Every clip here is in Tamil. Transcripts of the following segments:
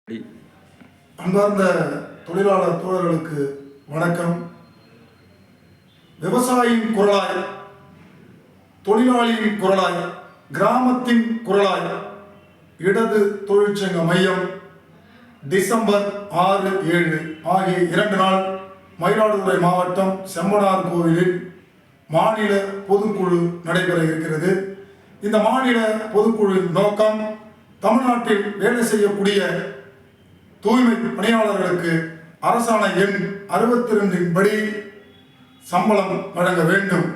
அன்பார்ந்த தொழிலாளர் தோழர்களுக்கு வணக்கம். விவசாயியின் குரலாய், தொழிலாளியின் குரலாய், கிராமத்தின் குரலாய் இடது தொழிற்சங்க மையம் டிசம்பர் 6, 7 ஆகிய 2 நாள் மயிலாடுதுறை மாவட்டம் செம்பனார் கோவிலில் மாநில பொதுக்குழு நடைபெற இருக்கிறது. இந்த மாநில பொதுக்குழுவின் நோக்கம் தமிழ்நாட்டில் வேலை செய்யக்கூடிய தூய்மை பணியாளர்களுக்கு அரசாணை எண் 62 படி சம்பளம் வழங்க வேண்டும்.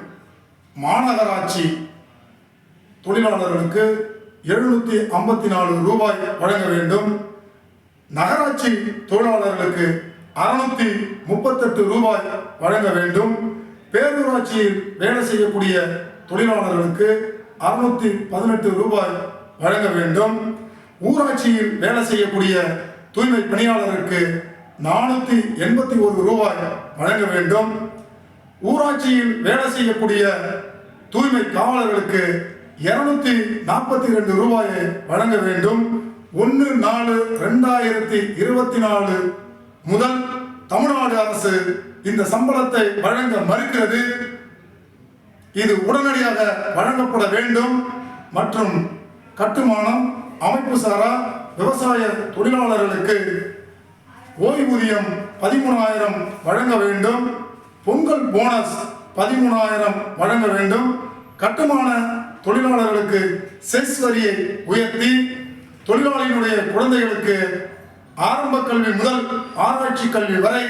மாநகராட்சி தொழிலாளர்களுக்கு 754 ரூபாய் வழங்க வேண்டும். நகராட்சி தொழிலாளர்களுக்கு 638 ரூபாய் வழங்க வேண்டும். பேரூராட்சியில் வேலை செய்யக்கூடிய தொழிலாளர்களுக்கு 618 ரூபாய் வழங்க வேண்டும். ஊராட்சியில் வேலை செய்யக்கூடிய தூய்மை பணியாளருக்கு 481 ரூபாய் வழங்க வேண்டும். ஊராட்சியில் வேலை செய்யக்கூடிய தூய்மை காவலர்களுக்கு 242 ரூபாயை வழங்க வேண்டும். 1/4/2024 முதல் தமிழ்நாடு அரசு இந்த சம்பளத்தை வழங்க மறுக்கிறது. இது உடனடியாக வழங்கப்பட வேண்டும். மற்றும் கட்டுமானம், அமைப்பு சாரா விவசாய தொழிலாளர்களுக்கு ஓய்வூதியம் 13,000 வழங்க வேண்டும். பொங்கல் போனஸ் 13,000 வழங்க வேண்டும். கட்டுமான தொழிலாளர்களுக்கு செஸ் வரியை உயர்த்தி தொழிலாளியினுடைய குழந்தைகளுக்கு ஆரம்ப கல்வி முதல் ஆராய்ச்சி கல்வி வரை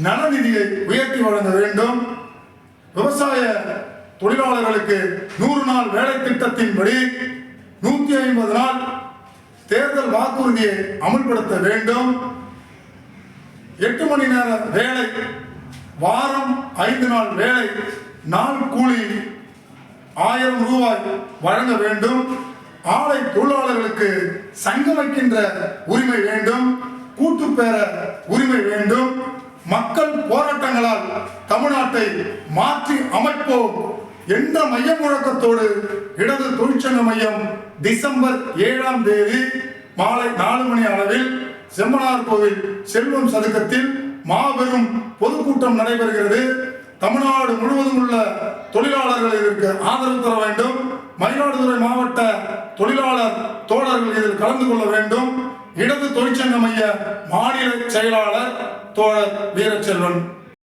நலநிதியை உயர்த்தி வழங்க வேண்டும். விவசாய தொழிலாளர்களுக்கு 100 நாள் வேலை திட்டத்தின்படி 150 நாள் தேர்தல் வாக்குறுதியை அமல்படுத்த வேண்டும். 8 மணி நேர வேலை, வாரம் 5 நாள் வேலை, நாள் கூலி 1000 ரூபாய் வழங்க வேண்டும். ஆலை தொழிலாளர்களுக்கு சங்கம் வைக்கின்ற உரிமை வேண்டும். கூட்டு பெற உரிமை வேண்டும். மக்கள் போராட்டங்களால் தமிழ்நாட்டை மாற்றி அமைப்போம் என்ற மைய முழக்கத்தோடு இடது தொழிற்சங்க மையம் டிசம்பர் 7ஆம் தேதி மாலை 4 மணி அளவில் செம்பனார் கோவில் செல்வம் சதுக்கத்தில் மாபெரும் பொதுக்கூட்டம் நடைபெறுகிறது. தமிழ்நாடு முழுவதும் உள்ள தொழிலாளர்கள் இதற்கு ஆதரவு தர வேண்டும். மயிலாடுதுறை மாவட்ட தொழிலாளர் தோழர்கள் இதில் கலந்து கொள்ள வேண்டும். இடது தொழிற்சங்க மைய மாநில செயலாளர் தோழர் வீரச்செல்வன்.